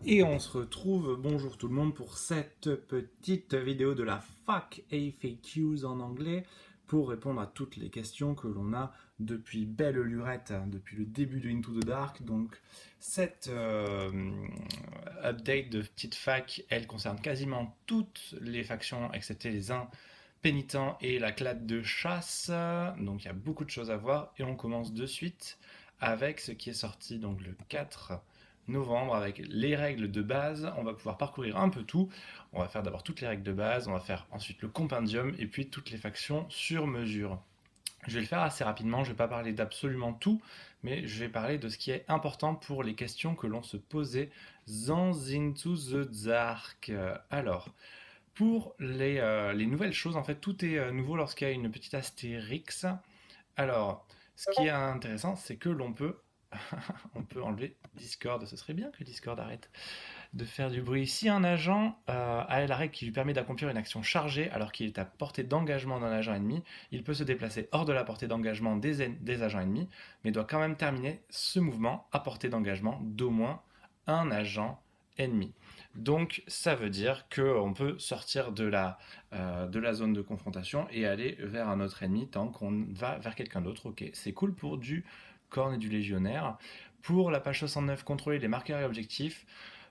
Et on se retrouve, bonjour tout le monde, pour cette petite vidéo de la fac FAQs en anglais pour répondre à toutes les questions que l'on a depuis belle lurette, depuis le début de Into the Dark. Donc cette update de petite fac, elle concerne quasiment toutes les factions excepté les impénitents et la clade de chasse. Donc il y a beaucoup de choses à voir et on commence de suite avec ce qui est sorti donc le 4 novembre avec les règles de base. On va pouvoir parcourir un peu tout. On va faire d'abord toutes les règles de base, on va faire ensuite le compendium et puis toutes les factions sur mesure. Je vais le faire assez rapidement, je ne vais pas parler d'absolument tout, mais je vais parler de ce qui est important pour les questions que l'on se posait dans Into the Dark. Alors, pour les nouvelles choses, en fait, tout est nouveau lorsqu'il y a une petite astérix. Alors, ce qui est intéressant, c'est que l'on peut on peut enlever Discord. Ce serait bien que Discord arrête de faire du bruit. Si un agent a la règle qui lui permet d'accomplir une action chargée alors qu'il est à portée d'engagement d'un agent ennemi, il peut se déplacer hors de la portée d'engagement des agents ennemis, mais doit quand même terminer ce mouvement à portée d'engagement d'au moins un agent ennemi. Donc ça veut dire qu'on peut sortir de la zone de confrontation et aller vers un autre ennemi tant qu'on va vers quelqu'un d'autre. Ok, c'est cool pour du corne et du légionnaire. Pour la page 69, contrôler les marqueurs et objectifs.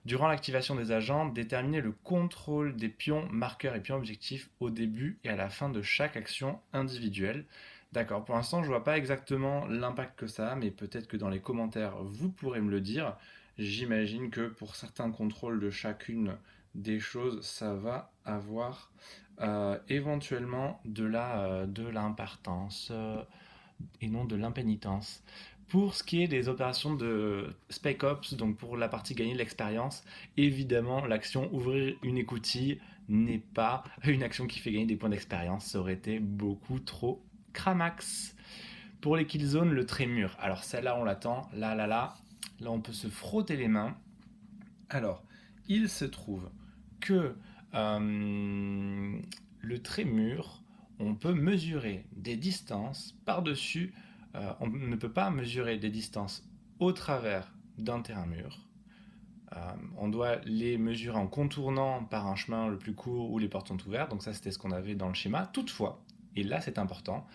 Durant l'activation des agents, déterminer le contrôle des pions, marqueurs et pions objectifs au début et à la fin de chaque action individuelle. D'accord, pour l'instant je vois pas exactement l'impact que ça a, mais peut-être que dans les commentaires vous pourrez me le dire. J'imagine que pour certains contrôles de chacune des choses, ça va avoir éventuellement de l'importance et non de l'impénitence. Pour ce qui est des opérations de Spec Ops, donc pour la partie gagner de l'expérience, évidemment l'action ouvrir une écoutille n'est pas une action qui fait gagner des points d'expérience, ça aurait été beaucoup trop cramax. Pour les killzones, le trémur. Alors celle-là on l'attend, là on peut se frotter les mains. Alors, il se trouve que le trémur, on peut mesurer des distances par-dessus. On ne peut pas mesurer des distances au travers d'un terrain mur. On doit les mesurer en contournant par un chemin le plus court où les portes sont ouvertes. Donc ça, c'était ce qu'on avait dans le schéma. Toutefois, et là c'est important,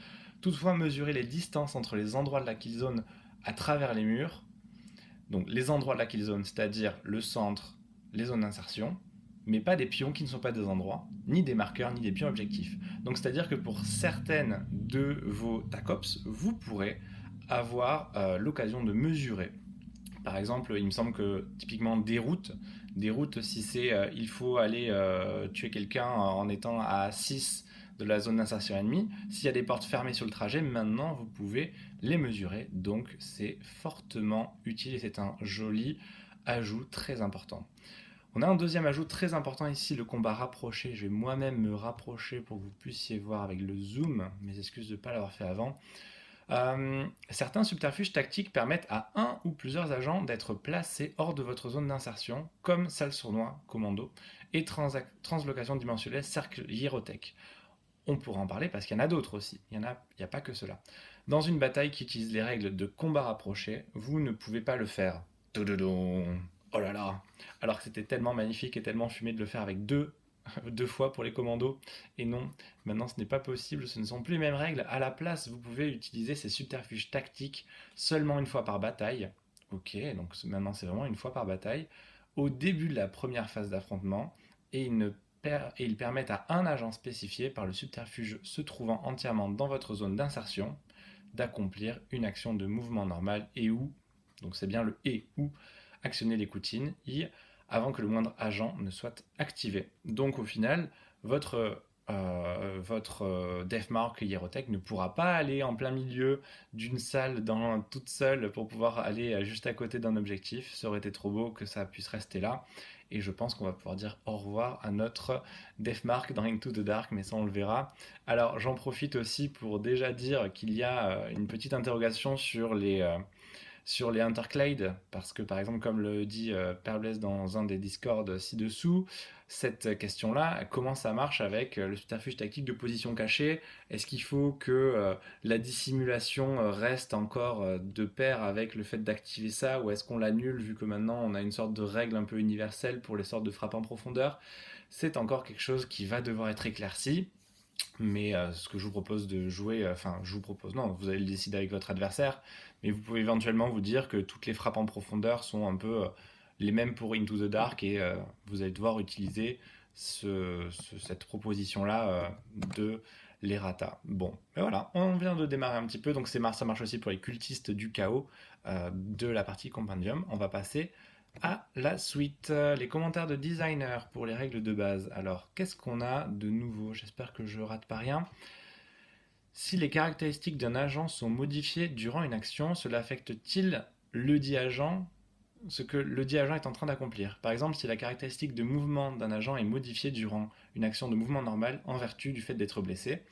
toutefois mesurer les distances entre les endroits de la killzone à travers les murs. Donc les endroits de la killzone, c'est-à-dire le centre, les zones d'insertion, mais pas des pions qui ne sont pas des endroits, ni des marqueurs, ni des pions objectifs. Donc c'est-à-dire que pour certaines de vos TACOPS, vous pourrez avoir l'occasion de mesurer. Par exemple, il me semble que typiquement des routes, si c'est il faut aller tuer quelqu'un en étant à 6 de la zone d'insertion ennemie, s'il y a des portes fermées sur le trajet, maintenant vous pouvez les mesurer. Donc c'est fortement utile et c'est un joli ajout très important. On a un deuxième ajout très important ici, le combat rapproché. Je vais moi-même me rapprocher pour que vous puissiez voir avec le zoom. Mes excuses de ne pas l'avoir fait avant. Certains subterfuges tactiques permettent à un ou plusieurs agents d'être placés hors de votre zone d'insertion, comme salle sournois, commando, et translocation dimensionnelle, cercle hierotech. On pourra en parler parce qu'il y en a d'autres aussi, il n'y a pas que cela. Dans une bataille qui utilise les règles de combat rapproché, vous ne pouvez pas le faire. Oh là là. Alors que c'était tellement magnifique et tellement fumé de le faire avec deux fois pour les commandos. Et non, maintenant ce n'est pas possible, ce ne sont plus les mêmes règles. À la place, vous pouvez utiliser ces subterfuges tactiques seulement une fois par bataille. Ok, donc maintenant c'est vraiment une fois par bataille. Au début de la première phase d'affrontement. Et ils permettent à un agent spécifié par le subterfuge se trouvant entièrement dans votre zone d'insertion d'accomplir une action de mouvement normal et ou, donc c'est bien le et ou, actionner les coutines avant que le moindre agent ne soit activé. Donc au final, votre Deathmark Hierotech ne pourra pas aller en plein milieu d'une salle toute seule pour pouvoir aller juste à côté d'un objectif. Ça aurait été trop beau que ça puisse rester là. Et je pense qu'on va pouvoir dire au revoir à notre Deathmark dans Into the Dark, mais ça on le verra. Alors j'en profite aussi pour déjà dire qu'il y a une petite interrogation sur sur les interclades, parce que par exemple, comme le dit Perbless dans un des discords ci-dessous, cette question-là, comment ça marche avec le subterfuge tactique de position cachée? Est-ce qu'il faut que la dissimulation reste encore de pair avec le fait d'activer ça, ou est-ce qu'on l'annule vu que maintenant on a une sorte de règle un peu universelle pour les sortes de frappes en profondeur? C'est encore quelque chose qui va devoir être éclairci. Mais ce que je vous propose de jouer, enfin, je vous propose, non, vous allez le décider avec votre adversaire, mais vous pouvez éventuellement vous dire que toutes les frappes en profondeur sont un peu les mêmes pour Into the Dark et vous allez devoir utiliser cette proposition-là de l'errata. Bon, mais voilà, on vient de démarrer un petit peu, donc ça marche aussi pour les cultistes du chaos de la partie compendium. On va passer à la suite. Les commentaires de designer pour les règles de base. Alors, qu'est-ce qu'on a de nouveau? J'espère que je rate pas rien. Si les caractéristiques d'un agent sont modifiées durant une action, cela affecte-t-il le dit agent, ce que le dit agent est en train d'accomplir? Par exemple, si la caractéristique de mouvement d'un agent est modifiée durant une action de mouvement normal en vertu du fait d'être blessé?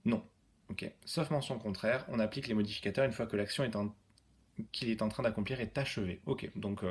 Non. Ok. Sauf mention contraire, on applique les modificateurs une fois que l'action qu'il est en train d'accomplir est achevée. Ok. Donc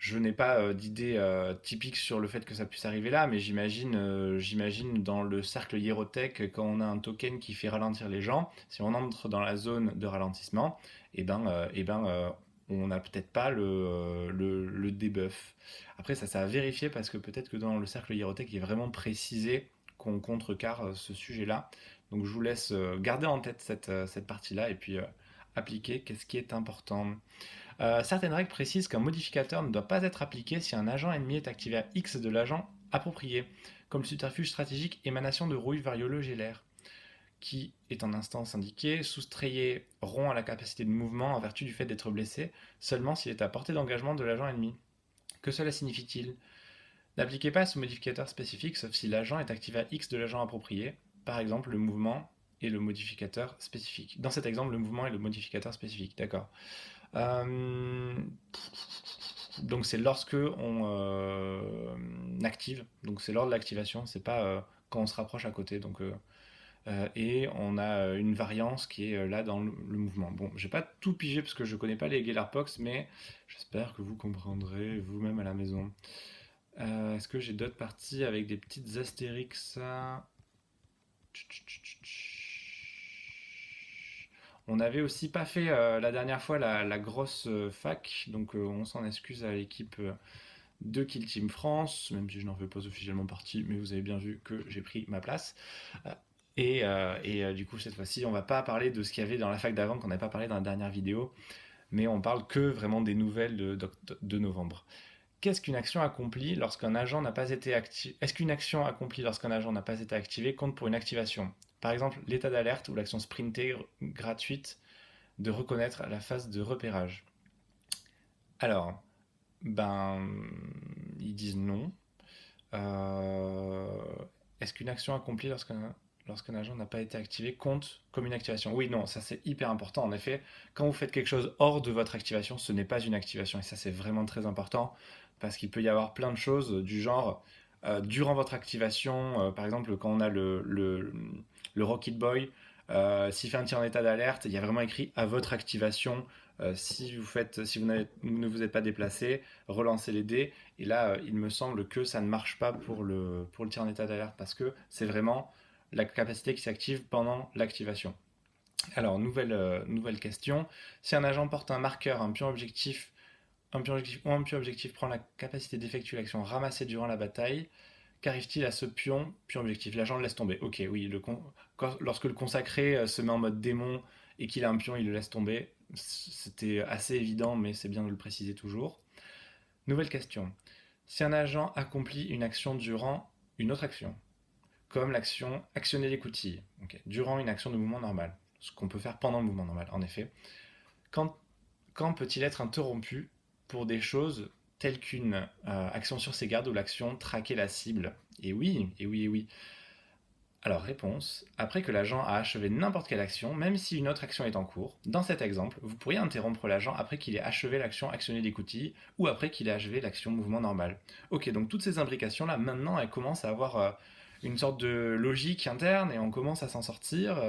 je n'ai pas d'idée typique sur le fait que ça puisse arriver là, mais j'imagine dans le cercle hiérotech, quand on a un token qui fait ralentir les gens, si on entre dans la zone de ralentissement, on n'a peut-être pas le debuff. Après, ça a vérifié parce que peut-être que dans le cercle hiérotech, il est vraiment précisé qu'on contrecarre ce sujet-là. Donc je vous laisse garder en tête cette partie-là et puis appliquer qu'est-ce qui est important. Certaines règles précisent qu'un modificateur ne doit pas être appliqué si un agent ennemi est activé à X de l'agent approprié, comme le subterfuge stratégique émanation de rouille variolo-gélaire, qui est en instance indiquée, soustrayez rond à la capacité de mouvement en vertu du fait d'être blessé, seulement s'il est à portée d'engagement de l'agent ennemi. Que cela signifie-t-il? N'appliquez pas ce modificateur spécifique sauf si l'agent est activé à X de l'agent approprié, par exemple le mouvement et le modificateur spécifique. Dans cet exemple, le mouvement est le modificateur spécifique, d'accord. Euh, donc c'est lorsque on active, donc c'est lors de l'activation, c'est pas quand on se rapproche à côté. Et on a une variance qui est là dans le mouvement. Bon, j'ai pas tout pigé parce que je connais pas les Gellerpox, mais j'espère que vous comprendrez vous-même à la maison. Est-ce que j'ai d'autres parties avec des petites astérix? On n'avait aussi pas fait la dernière fois la grosse fac, donc on s'en excuse à l'équipe de Kill Team France, même si je n'en fais pas officiellement partie, mais vous avez bien vu que j'ai pris ma place. Euh, du coup, cette fois-ci, on va pas parler de ce qu'il y avait dans la fac d'avant, qu'on n'avait pas parlé dans la dernière vidéo, mais on parle que vraiment des nouvelles de novembre. Qu'est-ce qu'une action accomplie lorsqu'un agent n'a pas été activé? Est-ce qu'une action accomplie lorsqu'un agent n'a pas été activé compte pour une activation? Par exemple, l'état d'alerte ou l'action sprintée gratuite de reconnaître la phase de repérage. Alors, ben, ils disent non. Euh, Est-ce qu'une action accomplie lorsqu'un agent n'a pas été activé compte comme une activation? Oui, non, ça c'est hyper important. En effet, quand vous faites quelque chose hors de votre activation, ce n'est pas une activation. Et ça c'est vraiment très important parce qu'il peut y avoir plein de choses du genre, durant votre activation, par exemple quand on a le Rocket Boy, s'il fait un tir en état d'alerte, il y a vraiment écrit à votre activation. Si vous ne vous êtes pas déplacé, relancez les dés. Et là, il me semble que ça ne marche pas pour le tir en état d'alerte parce que c'est vraiment la capacité qui s'active pendant l'activation. Alors, nouvelle question. Si un agent porte un marqueur, un pion objectif ou un pion objectif prend la capacité d'effectuer l'action ramassée durant la bataille, qu'arrive-t-il à ce pion objectif? L'agent le laisse tomber. Ok, oui, lorsque le consacré se met en mode démon et qu'il a un pion, il le laisse tomber. C'était assez évident, mais c'est bien de le préciser toujours. Nouvelle question. Si un agent accomplit une action durant une autre action, comme l'action actionner les coutilles, ok, durant une action de mouvement normal, ce qu'on peut faire pendant le mouvement normal, en effet, quand, quand peut-il être interrompu pour des choses telles qu'une action sur ses gardes ou l'action traquer la cible? Et oui, et oui, et oui. Alors, réponse. Après que l'agent a achevé n'importe quelle action, même si une autre action est en cours, dans cet exemple, vous pourriez interrompre l'agent après qu'il ait achevé l'action actionner des coutilles ou après qu'il ait achevé l'action mouvement normal. Ok, donc toutes ces imbrications-là, maintenant, elles commencent à avoir une sorte de logique interne et on commence à s'en sortir.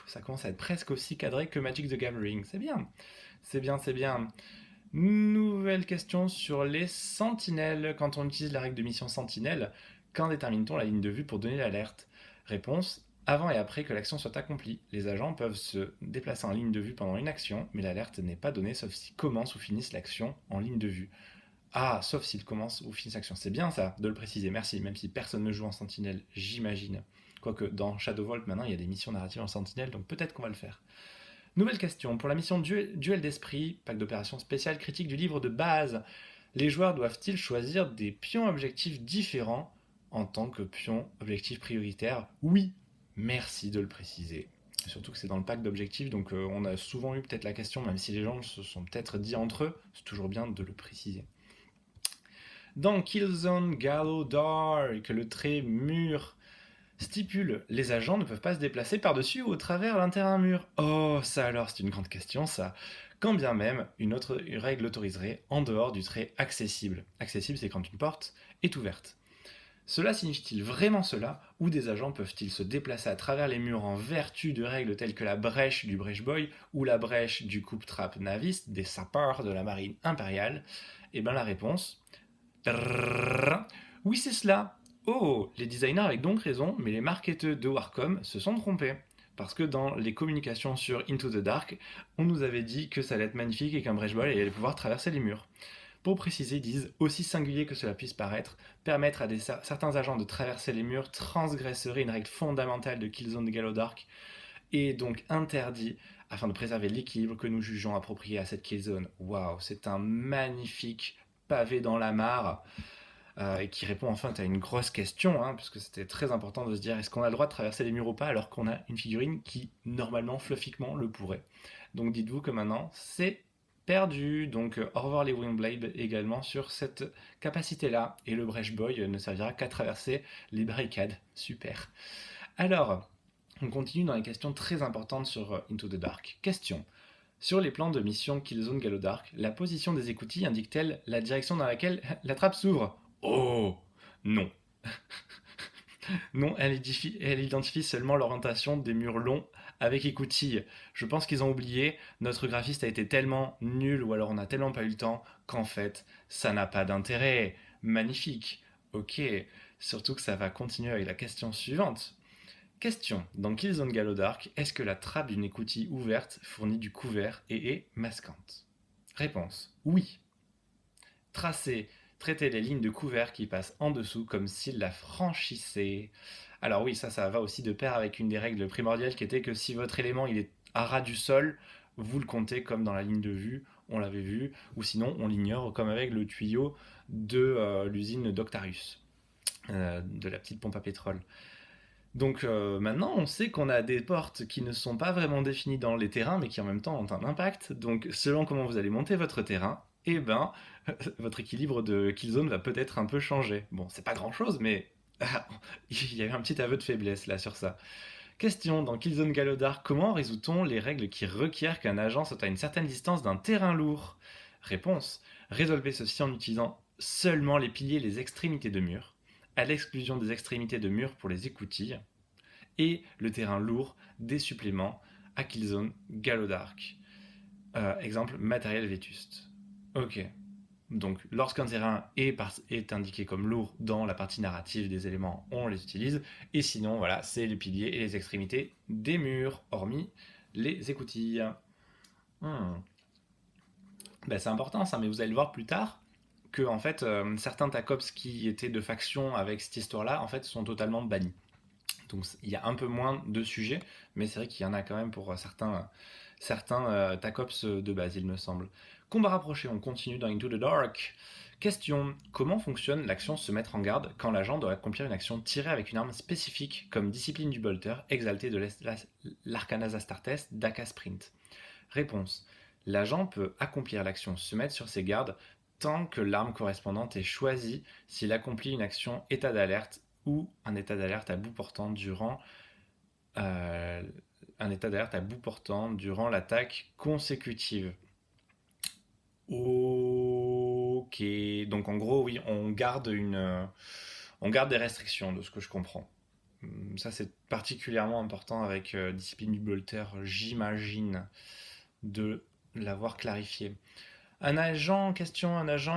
Ça commence à être presque aussi cadré que Magic the Gathering. C'est bien. C'est bien, c'est bien. Nouvelle question sur les sentinelles. Quand on utilise la règle de mission sentinelle, quand détermine-t-on la ligne de vue pour donner l'alerte? Réponse: avant et après que l'action soit accomplie. Les agents peuvent se déplacer en ligne de vue pendant une action, mais l'alerte n'est pas donnée sauf s'ils commencent ou finissent l'action en ligne de vue. Ah, sauf s'ils commencent ou finissent l'action. C'est bien ça, de le préciser, merci, même si personne ne joue en sentinelle, j'imagine. Quoique dans Shadow Vault, maintenant, il y a des missions narratives en sentinelle, donc peut-être qu'on va le faire. Nouvelle question. Pour la mission Duel d'esprit, pack d'opérations spéciales critique du livre de base, les joueurs doivent-ils choisir des pions objectifs différents en tant que pions objectifs prioritaires? Oui, merci de le préciser. Surtout que c'est dans le pack d'objectifs, donc on a souvent eu peut-être la question, même si les gens se sont peut-être dit entre eux, c'est toujours bien de le préciser. Dans Killzone Gallow Dark, le trait mur stipule: les agents ne peuvent pas se déplacer par-dessus ou au travers d'un terrain mur. Oh, ça alors, c'est une grande question, ça. Quand bien même, une autre règle l'autoriserait en dehors du trait accessible. Accessible, c'est quand une porte est ouverte. Cela signifie-t-il vraiment cela, ou des agents peuvent-ils se déplacer à travers les murs en vertu de règles telles que la brèche du Brèche Boy ou la brèche du coupe-trappe Navis, des sapeurs de la marine impériale? Eh bien la réponse: oui, c'est cela. Oh, les designers avaient donc raison, mais les marketeurs de Warcom se sont trompés. Parce que dans les communications sur Into the Dark, on nous avait dit que ça allait être magnifique et qu'un Breach-Ball allait pouvoir traverser les murs. Pour préciser, ils disent: aussi singulier que cela puisse paraître, permettre à certains agents de traverser les murs transgresserait une règle fondamentale de Killzone Gallo Dark et donc interdit afin de préserver l'équilibre que nous jugeons approprié à cette Killzone. Waouh, c'est un magnifique pavé dans la mare. Et qui répond enfin à une grosse question, hein, puisque c'était très important de se dire: est-ce qu'on a le droit de traverser les murs ou pas alors qu'on a une figurine qui, normalement, fluffiquement, le pourrait. Donc dites-vous que maintenant, c'est perdu. Donc au revoir les Windblade également sur cette capacité-là. Et le Breach Boy ne servira qu'à traverser les barricades. Super. Alors, on continue dans les questions très importantes sur Into the Dark. Question: sur les plans de mission Killzone Gallo Dark, la position des écoutilles indique-t-elle la direction dans laquelle la trappe s'ouvre? Oh non. Non, elle identifie seulement l'orientation des murs longs avec écoutilles. Je pense qu'ils ont oublié, notre graphiste a été tellement nul ou alors on n'a tellement pas eu le temps qu'en fait, ça n'a pas d'intérêt. Magnifique. Ok, surtout que ça va continuer avec la question suivante. Question: dans Killzone Gallo Dark, est-ce que la trappe d'une écoutille ouverte fournit du couvert et est masquante? Réponse: oui. Traiter les lignes de couvert qui passent en dessous comme s'il la franchissait. Alors oui, ça va aussi de pair avec une des règles primordiales qui était que si votre élément il est à ras du sol, vous le comptez comme dans la ligne de vue, on l'avait vu, ou sinon on l'ignore comme avec le tuyau de l'usine Doctarus, de la petite pompe à pétrole. Donc maintenant, on sait qu'on a des portes qui ne sont pas vraiment définies dans les terrains, mais qui en même temps ont un impact. Donc selon comment vous allez monter votre terrain, eh ben, votre équilibre de Killzone va peut-être un peu changer. Bon, c'est pas grand-chose, mais il y a eu un petit aveu de faiblesse là sur ça. Question: dans Killzone Galodar, comment résout-on les règles qui requièrent qu'un agent saute à une certaine distance d'un terrain lourd? Réponse: résolvez ceci en utilisant seulement les piliers et les extrémités de mur, à l'exclusion des extrémités de mur pour les écoutilles, et le terrain lourd des suppléments à Killzone Galodark. Exemple: matériel vétuste. Ok. Donc, lorsqu'un terrain est indiqué comme lourd dans la partie narrative des éléments, on les utilise. Et sinon, voilà, c'est les piliers et les extrémités des murs, hormis les écoutilles. Hmm. Ben, c'est important ça, mais vous allez le voir plus tard que en fait, certains TACOPS qui étaient de faction avec cette histoire-là, en fait, sont totalement bannis. Donc il y a un peu moins de sujets, mais c'est vrai qu'il y en a quand même pour certains TACOPS de base, il me semble. Combat rapproché, on continue dans Into the Dark. Question: comment fonctionne l'action se mettre en garde quand l'agent doit accomplir une action tirée avec une arme spécifique, comme discipline du bolter, exalté de l'Arcanas Astartes, d'Aka Sprint? Réponse: l'agent peut accomplir l'action se mettre sur ses gardes tant que l'arme correspondante est choisie s'il accomplit une action état d'alerte ou un état d'alerte à bout portant durant euh, l'attaque consécutive. Ok, donc en gros oui, on garde des restrictions de ce que je comprends. Ça c'est particulièrement important avec discipline du bolter, j'imagine, de l'avoir clarifié. Un agent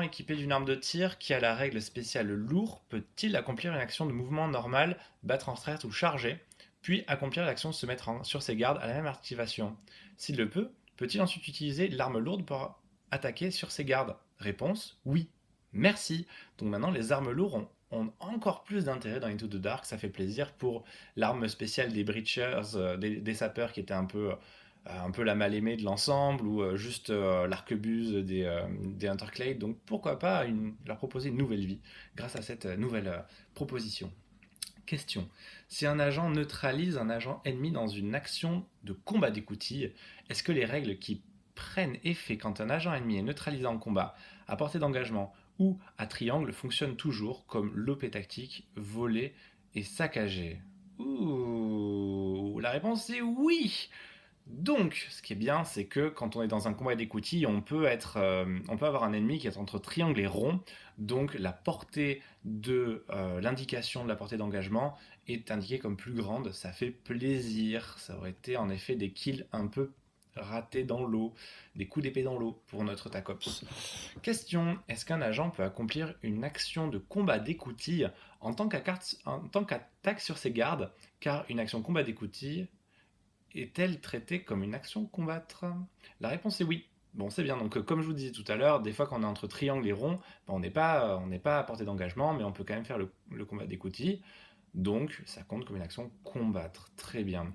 équipé d'une arme de tir qui a la règle spéciale lourd peut-il accomplir une action de mouvement normale, battre en retraite ou charger, puis accomplir l'action de se mettre sur ses gardes à la même activation? S'il le peut, peut-il ensuite utiliser l'arme lourde pour attaquer sur ses gardes? Réponse, oui. Merci. Donc maintenant, les armes lourdes ont encore plus d'intérêt dans Into the Dark, ça fait plaisir pour l'arme spéciale des Breachers, des sapeurs qui était un peu la mal-aimée de l'ensemble, ou juste l'arquebuse des Hunterclade. Donc pourquoi pas leur proposer une nouvelle vie grâce à cette nouvelle proposition. Question. Si un agent neutralise un agent ennemi dans une action de combat d'écoutille, est-ce que les règles qui prennent effet quand un agent ennemi est neutralisé en combat, à portée d'engagement ou à triangle fonctionnent toujours comme l'OP tactique, volée et saccagée? Ouh, la réponse est oui. Donc, ce qui est bien, c'est que quand on est dans un combat d'écoutille, on peut avoir un ennemi qui est entre triangle et rond. Donc, la portée de l'indication de la portée d'engagement est indiquée comme plus grande. Ça fait plaisir. Ça aurait été en effet des kills un peu ratés dans l'eau, des coups d'épée dans l'eau pour notre Tacops. Question, est-ce qu'un agent peut accomplir une action de combat d'écoutille en tant qu'attaque sur ses gardes, car une action combat d'écoutille est-elle traitée comme une action combattre? La réponse est oui. Bon, c'est bien. Donc, comme je vous disais tout à l'heure, des fois, quand on est entre triangle et rond, ben, on n'est pas à portée d'engagement, mais on peut quand même faire le combat d'écoutille. Donc, ça compte comme une action combattre. Très bien.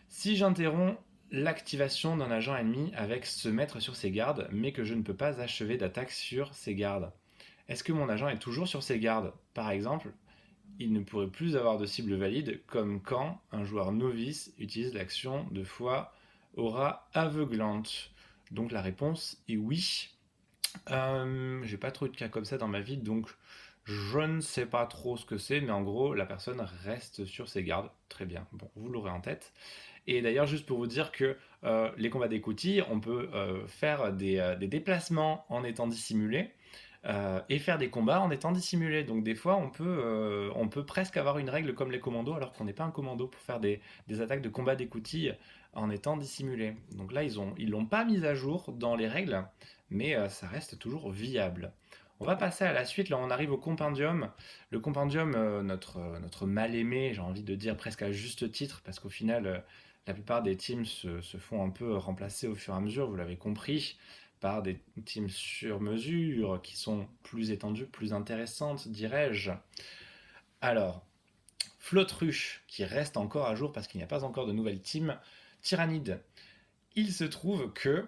Si j'interromps l'activation d'un agent ennemi avec se mettre sur ses gardes, mais que je ne peux pas achever d'attaque sur ses gardes, est-ce que mon agent est toujours sur ses gardes? Par exemple, il ne pourrait plus avoir de cible valide, comme quand un joueur novice utilise l'action de foi aura aveuglante. Donc la réponse est oui. J'ai pas trop eu de cas comme ça dans ma vie, donc je ne sais pas trop ce que c'est, mais en gros, la personne reste sur ses gardes. Très bien, bon, vous l'aurez en tête. Et d'ailleurs, juste pour vous dire que les combats d'écoutille, on peut faire des déplacements en étant dissimulé. Et faire des combats en étant dissimulé. Donc des fois, on peut presque avoir une règle comme les commandos, alors qu'on n'est pas un commando pour faire des attaques de combat d'écoutille en étant dissimulé. Donc là, ils l'ont pas mis à jour dans les règles, mais ça reste toujours viable. On va passer à la suite, là on arrive au compendium. Le compendium, notre mal-aimé, j'ai envie de dire presque à juste titre, parce qu'au final, la plupart des teams se font un peu remplacer au fur et à mesure, vous l'avez compris, par des teams sur mesure qui sont plus étendues, plus intéressantes, dirais-je. Alors, Flottruche, qui reste encore à jour parce qu'il n'y a pas encore de nouvelle team. Tyrannide. Il se trouve que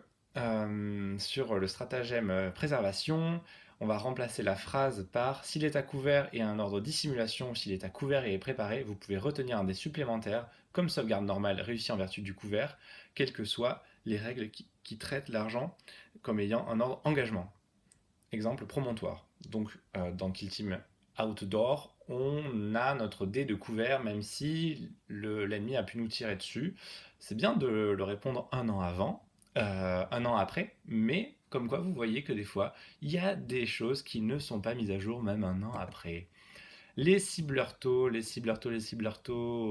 sur le stratagème préservation, on va remplacer la phrase par s'il est à couvert et a un ordre dissimulation, s'il est à couvert et est préparé, vous pouvez retenir un dé supplémentaire comme sauvegarde normale réussie en vertu du couvert, quelles que soient les règles qui traitent l'argent comme ayant un ordre engagement. Exemple promontoire. Donc dans Kill Team Outdoor, on a notre dé de couvert même si l'ennemi a pu nous tirer dessus. C'est bien de le répondre un an avant, un an après, mais comme quoi vous voyez que des fois, il y a des choses qui ne sont pas mises à jour même un an après. Les cibleurs taux,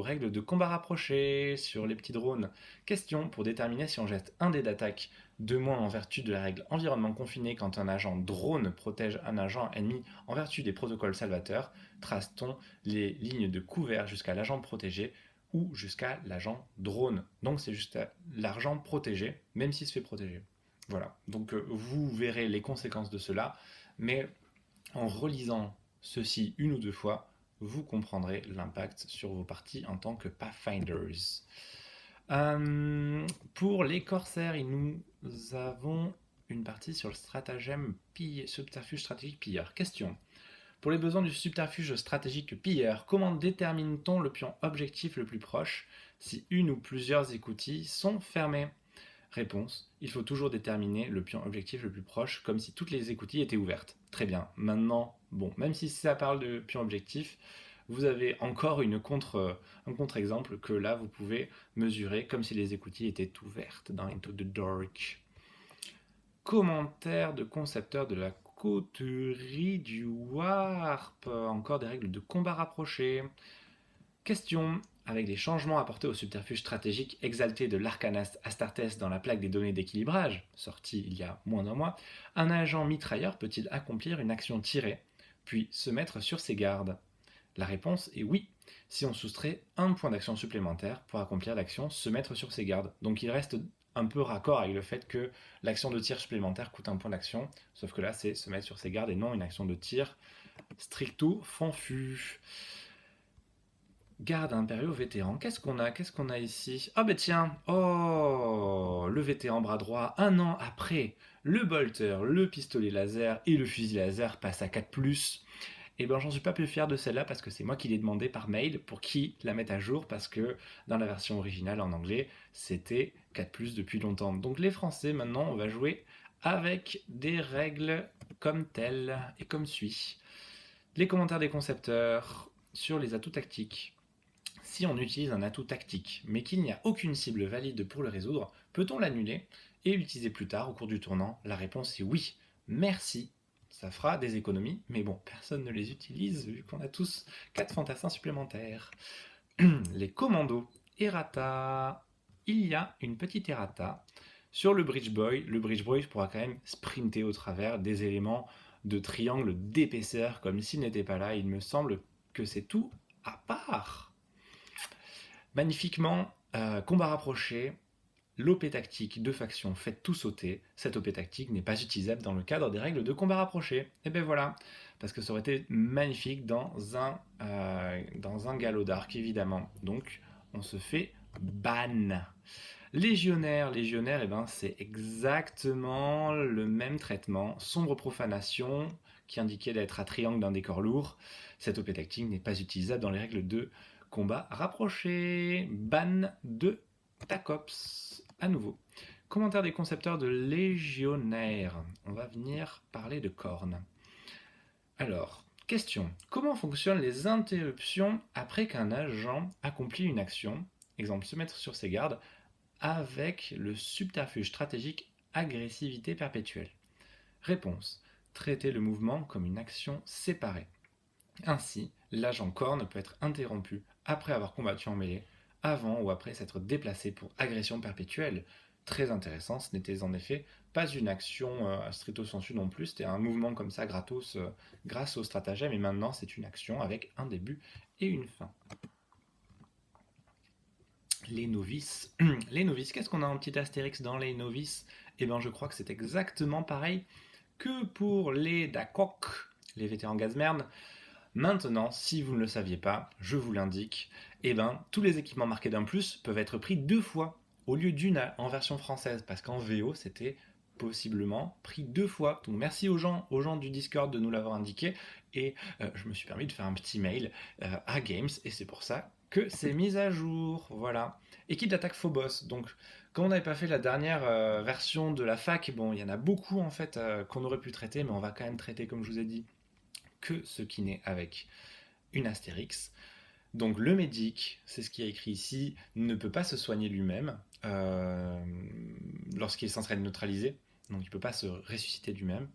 règles de combat rapproché sur les petits drones. Question pour déterminer si on jette un dé d'attaque de moins en vertu de la règle environnement confiné quand un agent drone protège un agent ennemi en vertu des protocoles salvateurs, trace-t-on les lignes de couvert jusqu'à l'agent protégé ou jusqu'à l'agent drone. Donc c'est juste l'agent protégé, même s'il se fait protéger. Voilà, donc vous verrez les conséquences de cela, mais en relisant ceci une ou deux fois, vous comprendrez l'impact sur vos parties en tant que Pathfinders. Pour les corsaires, nous avons une partie sur le subterfuge stratégique pilleur. Question. Pour les besoins du subterfuge stratégique pilleur, comment détermine-t-on le pion objectif le plus proche si une ou plusieurs écoutilles sont fermées? Réponse, il faut toujours déterminer le pion objectif le plus proche, comme si toutes les écoutilles étaient ouvertes. Très bien, maintenant, bon, même si ça parle de pion objectif, vous avez encore un contre-exemple que là, vous pouvez mesurer comme si les écoutilles étaient ouvertes dans Into the Dark. Commentaire de concepteur de la coterie du Warp. Encore des règles de combat rapproché. Question. Avec les changements apportés au subterfuge stratégique exalté de l'Arcanas Astartes dans la plaque des données d'équilibrage, sortie il y a moins d'un mois, un agent mitrailleur peut-il accomplir une action tirée, puis se mettre sur ses gardes? La réponse est oui, si on soustrait un point d'action supplémentaire pour accomplir l'action se mettre sur ses gardes. Donc il reste un peu raccord avec le fait que l'action de tir supplémentaire coûte un point d'action, sauf que là c'est se mettre sur ses gardes et non une action de tir stricto sensu. Garde impériaux vétéran. Qu'est-ce qu'on a ici? Ah ben tiens, oh, le vétéran bras droit, un an après, le bolter, le pistolet laser et le fusil laser passent à 4+. Et ben j'en suis pas plus fier de celle-là parce que c'est moi qui l'ai demandé par mail pour qu'ils la mettent à jour parce que dans la version originale en anglais, c'était 4+ depuis longtemps. Donc les Français, maintenant, on va jouer avec des règles comme telles et comme suit. Les commentaires des concepteurs sur les atouts tactiques. Si on utilise un atout tactique, mais qu'il n'y a aucune cible valide pour le résoudre, peut-on l'annuler et l'utiliser plus tard au cours du tournant? La réponse est oui. Merci. Ça fera des économies, mais bon, personne ne les utilise vu qu'on a tous 4 fantassins supplémentaires. Les commandos. Errata. Il y a une petite errata. Sur le Bridge Boy pourra quand même sprinter au travers des éléments de triangle d'épaisseur comme s'il n'était pas là. Il me semble que c'est tout à part. Magnifiquement, combat rapproché, l'OP tactique de faction fait tout sauter. Cette OP tactique n'est pas utilisable dans le cadre des règles de combat rapproché. Et ben voilà, parce que ça aurait été magnifique dans un galop d'arc, évidemment. Donc, on se fait ban. Légionnaire, eh ben, c'est exactement le même traitement. Sombre profanation, qui indiquait d'être à triangle d'un décor lourd. Cette OP tactique n'est pas utilisable dans les règles de combat rapproché. Ban de Tacops. À nouveau. Commentaire des concepteurs de Légionnaire. On va venir parler de cornes. Alors, question. Comment fonctionnent les interruptions après qu'un agent accomplit une action, exemple se mettre sur ses gardes, avec le subterfuge stratégique agressivité perpétuelle? Réponse. Traiter le mouvement comme une action séparée. Ainsi, l'agent corne peut être interrompu après avoir combattu en mêlée, avant ou après s'être déplacé pour agression perpétuelle. Très intéressant, ce n'était en effet pas une action stricto sensu non plus, c'était un mouvement comme ça gratos grâce au stratagème, et maintenant c'est une action avec un début et une fin. Les novices. Les novices, qu'est-ce qu'on a en petit astérix dans les novices? Eh bien je crois que c'est exactement pareil que pour les Dakok, les vétérans gazmerne. Maintenant, si vous ne le saviez pas, je vous l'indique, eh ben, tous les équipements marqués d'un plus peuvent être pris 2 fois au lieu d'une en version française, parce qu'en VO, c'était possiblement pris 2 fois. Donc merci aux gens du Discord de nous l'avoir indiqué, et je me suis permis de faire un petit mail à Games, et c'est pour ça que c'est mis à jour. Voilà. Équipe d'attaque Phobos. Donc, comme on n'avait pas fait la dernière version de la fac, bon, il y en a beaucoup en fait qu'on aurait pu traiter, mais on va quand même traiter, comme je vous ai dit, que ce qui naît avec une astérix. Donc le médic, c'est ce qui est écrit ici, ne peut pas se soigner lui-même lorsqu'il est censé être neutralisé. Donc il ne peut pas se ressusciter lui-même.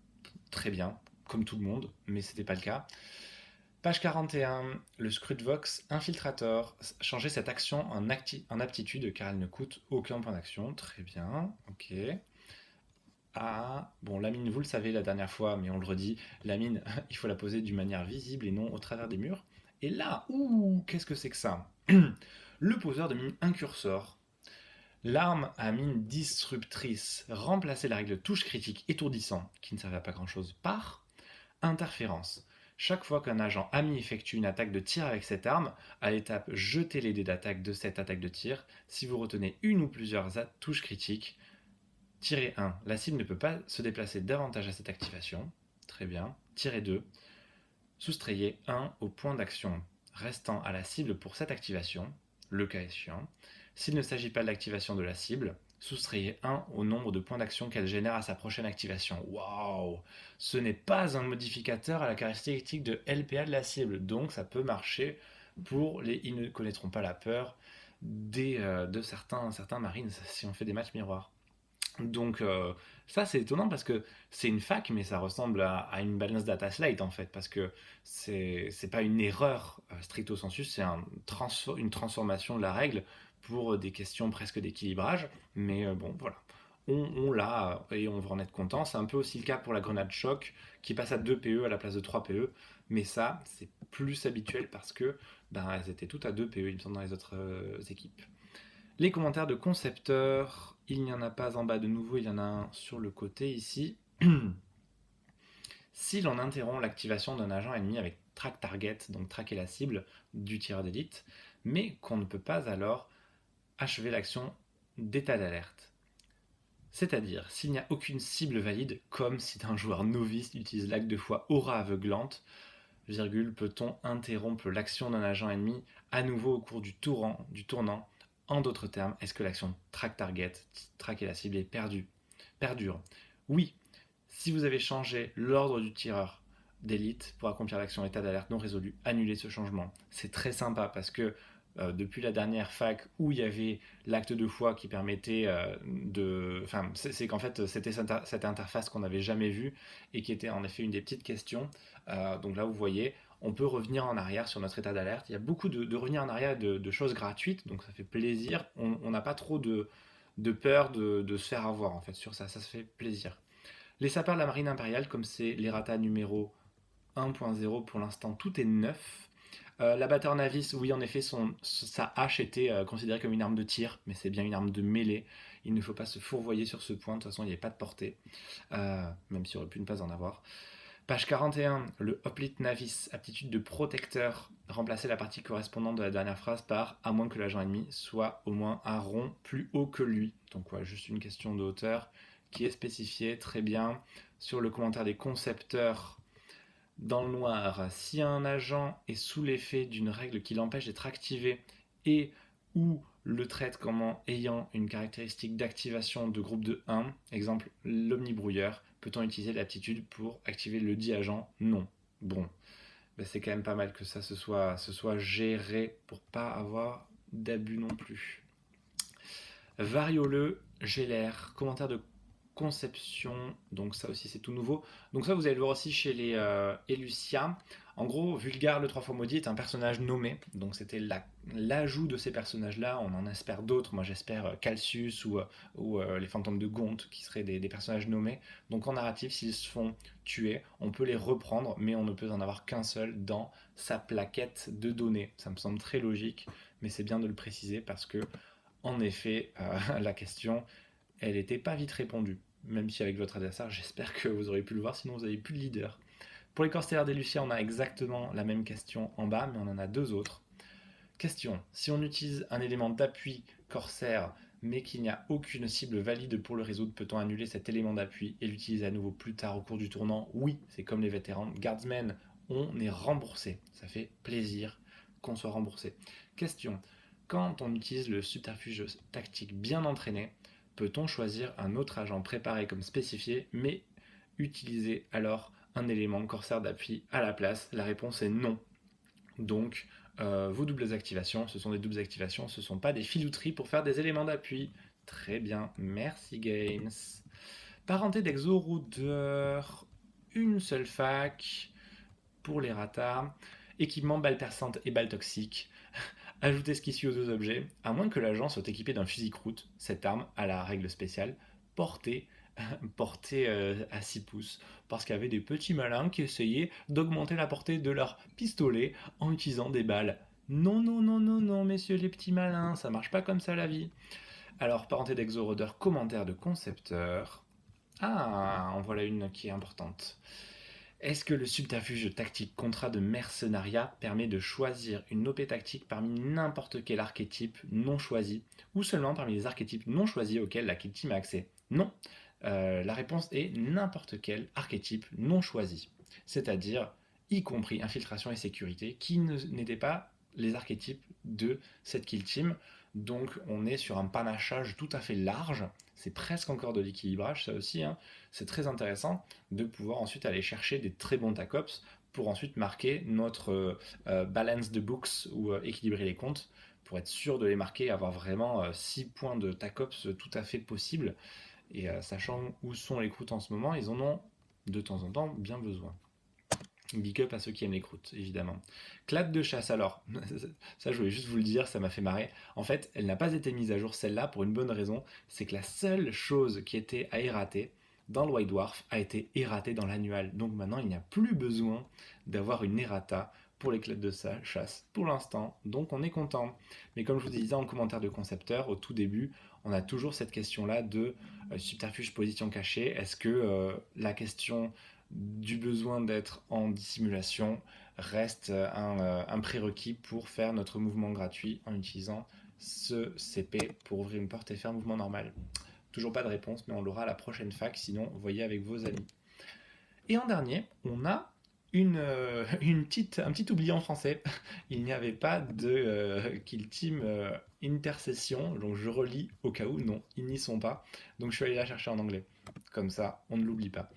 Très bien, comme tout le monde, mais ce n'était pas le cas. Page 41, le Scrutvox Infiltrator. Changer cette action en aptitude car elle ne coûte aucun point d'action. Très bien, ok. Ah, bon, la mine, vous le savez la dernière fois, mais on le redit, la mine, il faut la poser d'une manière visible et non au travers des murs. Et là, qu'est-ce que c'est que ça? Le poseur de mine incursor. L'arme à mine disruptrice. Remplacer la règle touche critique étourdissant, qui ne servait à pas grand-chose, par interférence. Chaque fois qu'un agent ami effectue une attaque de tir avec cette arme, à l'étape jetez les dés d'attaque de cette attaque de tir. Si vous retenez une ou plusieurs touches critiques, Tirez 1. La cible ne peut pas se déplacer davantage à cette activation. Très bien. Tirez 2. Soustrayez 1 au point d'action restant à la cible pour cette activation, le cas échéant. S'il ne s'agit pas de l'activation de la cible, soustrayez 1 au nombre de points d'action qu'elle génère à sa prochaine activation. Waouh! Ce n'est pas un modificateur à la caractéristique de LPA de la cible, donc ça peut marcher pour les... Ils ne connaîtront pas la peur de certains marines si on fait des matchs miroirs. Donc ça c'est étonnant parce que c'est une fac mais ça ressemble à une balance data slate en fait parce que c'est pas une erreur stricto sensu, c'est une transformation de la règle pour des questions presque d'équilibrage. Mais bon voilà, on l'a et on va en être content. C'est un peu aussi le cas pour la grenade choc qui passe à 2 PE à la place de 3 PE. Mais ça c'est plus habituel parce que ben, elles étaient toutes à 2 PE il me semble dans les autres équipes. Les commentaires de concepteurs, il n'y en a pas en bas de nouveau, il y en a un sur le côté ici. Si l'on interrompt l'activation d'un agent ennemi avec track target, donc traquer la cible du tireur d'élite, mais qu'on ne peut pas alors achever l'action d'état d'alerte. C'est-à-dire, s'il n'y a aucune cible valide, comme si un joueur novice utilise l'acte de foi aura aveuglante, peut-on interrompre l'action d'un agent ennemi à nouveau au cours du tournant. En d'autres termes, est-ce que l'action track target, traquer la cible, est perdure? Oui, si vous avez changé l'ordre du tireur d'élite pour accomplir l'action état d'alerte non résolu, annulez ce changement. C'est très sympa parce que depuis la dernière fac où il y avait l'acte de foi qui permettait de... Enfin, c'est qu'en fait, c'était cette interface qu'on n'avait jamais vue et qui était en effet une des petites questions. Donc là, vous voyez, on peut revenir en arrière sur notre état d'alerte. Il y a beaucoup de revenir en arrière de choses gratuites, donc ça fait plaisir. On n'a pas trop de peur de se faire avoir en fait sur ça, ça se fait plaisir. Les sapeurs de la marine impériale, comme c'est l'errata numéro 1.0 pour l'instant, tout est neuf. L'abatteur Navis, oui, en effet, sa hache était considérée comme une arme de tir, mais c'est bien une arme de mêlée. Il ne faut pas se fourvoyer sur ce point, de toute façon, il n'y avait pas de portée, même s'il aurait pu ne pas en avoir. Page 41, le Hoplite Navis, aptitude de protecteur, remplacer la partie correspondante de la dernière phrase par à moins que l'agent ennemi soit au moins un rond plus haut que lui. Donc, ouais, juste une question de hauteur qui est spécifiée très bien. Sur le commentaire des concepteurs, dans le noir, si un agent est sous l'effet d'une règle qui l'empêche d'être activé et ou le traite comme ayant une caractéristique d'activation de groupe de 1, exemple l'omnibrouilleur, peut-on utiliser l'aptitude pour activer le dit agent? Non. Bon, ben c'est quand même pas mal que ça se soit géré pour pas avoir d'abus non plus. Varioleux, j'ai l'air, commentaire de conception, donc ça aussi c'est tout nouveau. Donc ça vous allez le voir aussi chez les Elucia. En gros, Vulgar le 3 fois maudit est un personnage nommé, donc c'était l'ajout de ces personnages-là, on en espère d'autres, moi j'espère Calcius ou les fantômes de Gont qui seraient des personnages nommés. Donc en narratif, s'ils se font tuer, on peut les reprendre, mais on ne peut en avoir qu'un seul dans sa plaquette de données. Ça me semble très logique, mais c'est bien de le préciser parce que en effet, la question, elle n'était pas vite répondue. Même si avec votre adversaire, j'espère que vous aurez pu le voir, sinon vous n'avez plus de leader. Pour les corsaires des Lucia, on a exactement la même question en bas, mais on en a deux autres. Question, si on utilise un élément d'appui corsaire, mais qu'il n'y a aucune cible valide pour le résoudre, peut-on annuler cet élément d'appui et l'utiliser à nouveau plus tard au cours du tournant? Oui, c'est comme les vétérans. Guardsmen, on est remboursé. Ça fait plaisir qu'on soit remboursé. Question, quand on utilise le subterfuge tactique bien entraîné, peut-on choisir un autre agent préparé comme spécifié, mais utiliser alors un élément corsaire d'appui à la place? La réponse est non. Donc, vos doubles activations, ce sont des doubles activations, ce ne sont pas des filouteries pour faire des éléments d'appui. Très bien, merci Games. Parenté d'Exo-Roudeur, une seule fac pour les ratas. Équipement balle perçante et balle toxique. Ajoutez ce qui suit aux deux objets, à moins que l'agent soit équipé d'un fusil croûte. Cette arme a la règle spéciale portée à 6 pouces, parce qu'il y avait des petits malins qui essayaient d'augmenter la portée de leur pistolet en utilisant des balles. Non, non, non, non, non, messieurs les petits malins, ça marche pas comme ça la vie. Alors, parenté d'Exorodeur, commentaire de concepteur. Ah, en voilà une qui est importante. Est-ce que le subterfuge tactique contrat de mercenariat permet de choisir une OP tactique parmi n'importe quel archétype non choisi, ou seulement parmi les archétypes non choisis auxquels la kill team a accès? Non. La réponse est n'importe quel archétype non choisi, c'est-à-dire y compris infiltration et sécurité, qui n'étaient pas les archétypes de cette kill team. Donc on est sur un panachage tout à fait large, c'est presque encore de l'équilibrage ça aussi, hein. C'est très intéressant de pouvoir ensuite aller chercher des très bons TACOPS pour ensuite marquer notre balance de books ou équilibrer les comptes pour être sûr de les marquer, avoir vraiment 6 points de TACOPS tout à fait possible. Et sachant où sont les croûtes en ce moment, ils en ont de temps en temps bien besoin. Big up à ceux qui aiment les croûtes, évidemment. Clade de chasse, alors, ça je voulais juste vous le dire, ça m'a fait marrer. En fait, elle n'a pas été mise à jour celle-là pour une bonne raison, c'est que la seule chose qui était à errater dans le White Dwarf a été erratée dans l'annual. Donc maintenant, il n'y a plus besoin d'avoir une errata pour les clades de chasse pour l'instant, donc on est content. Mais comme je vous disais en commentaire de concepteur, au tout début, on a toujours cette question-là de subterfuge position cachée. Est-ce que la question du besoin d'être en dissimulation reste un prérequis pour faire notre mouvement gratuit en utilisant ce CP pour ouvrir une porte et faire un mouvement normal. Toujours pas de réponse, mais on l'aura à la prochaine fac, sinon voyez avec vos amis. Et en dernier, on a un petit oubli en français. Il n'y avait pas de Kill Team intercession, donc je relis au cas où, non, ils n'y sont pas. Donc je suis allé la chercher en anglais. Comme ça, on ne l'oublie pas.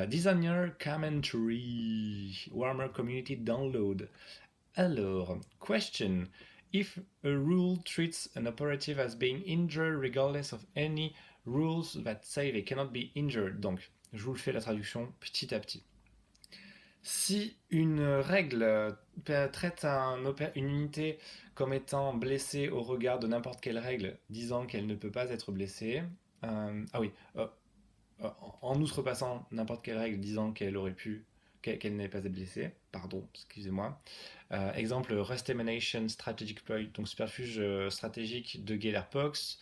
Designer Commentary, Warmer Community Download. Alors, question. If a rule treats an operative as being injured regardless of any rules that say they cannot be injured. Donc, je vous le fais la traduction petit à petit. Si une règle traite une unité comme étant blessée au regard de n'importe quelle règle disant qu'elle ne peut pas être blessée, en outrepassant n'importe quelle règle disant qu'elle n'avait pas été blessée, pardon, excusez-moi. Exemple, Rust Emanation Strategic Ploy, donc superfuge stratégique de Gellerpox.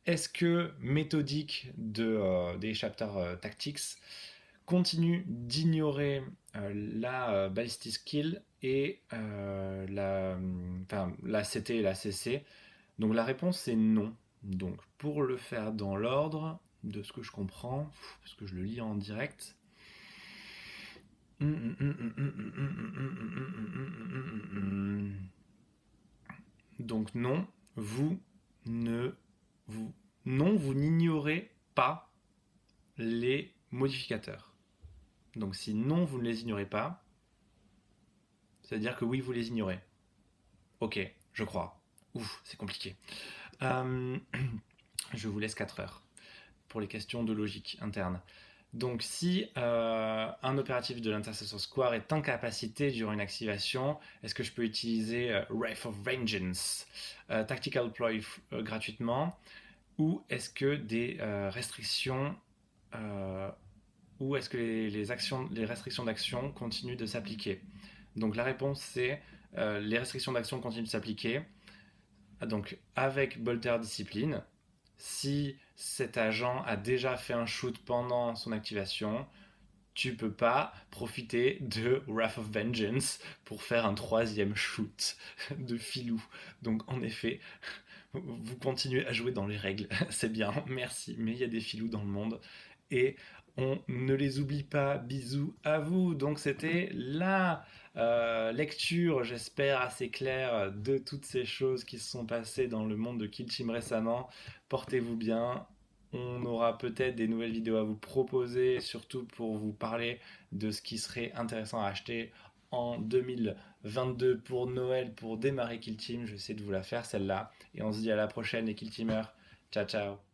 Est-ce que méthodique des chapters tactics continue d'ignorer la ballistic skill et la CT et la CC? Donc la réponse est non. Donc pour le faire dans l'ordre de ce que je comprends, parce que je le lis en direct. Donc non, vous n'ignorez pas les modificateurs. Donc si non, vous ne les ignorez pas, ça veut dire que oui, vous les ignorez. Ok, je crois. Ouf, c'est compliqué. Je vous laisse 4 heures pour les questions de logique interne. Donc si un opératif de l'Intercessor Square est incapacité durant une activation, est-ce que je peux utiliser Wrath of Vengeance, Tactical Ploy gratuitement, ou est-ce que des restrictions ou est-ce que les restrictions d'action continuent de s'appliquer? Donc la réponse c'est les restrictions d'action continuent de s'appliquer. Donc avec Bolter Discipline, si cet agent a déjà fait un shoot pendant son activation, tu peux pas profiter de Wrath of Vengeance pour faire un troisième shoot de filou. Donc en effet, vous continuez à jouer dans les règles, c'est bien, merci, mais il y a des filous dans le monde et on ne les oublie pas. Bisous à vous. Donc c'était la lecture, j'espère assez claire, de toutes ces choses qui se sont passées dans le monde de Kill Team récemment. Portez-vous bien. On aura peut-être des nouvelles vidéos à vous proposer, surtout pour vous parler de ce qui serait intéressant à acheter en 2022 pour Noël, pour démarrer Kill Team. Je vais essayer de vous la faire celle-là. Et on se dit à la prochaine les Kill Teamers. Ciao ciao.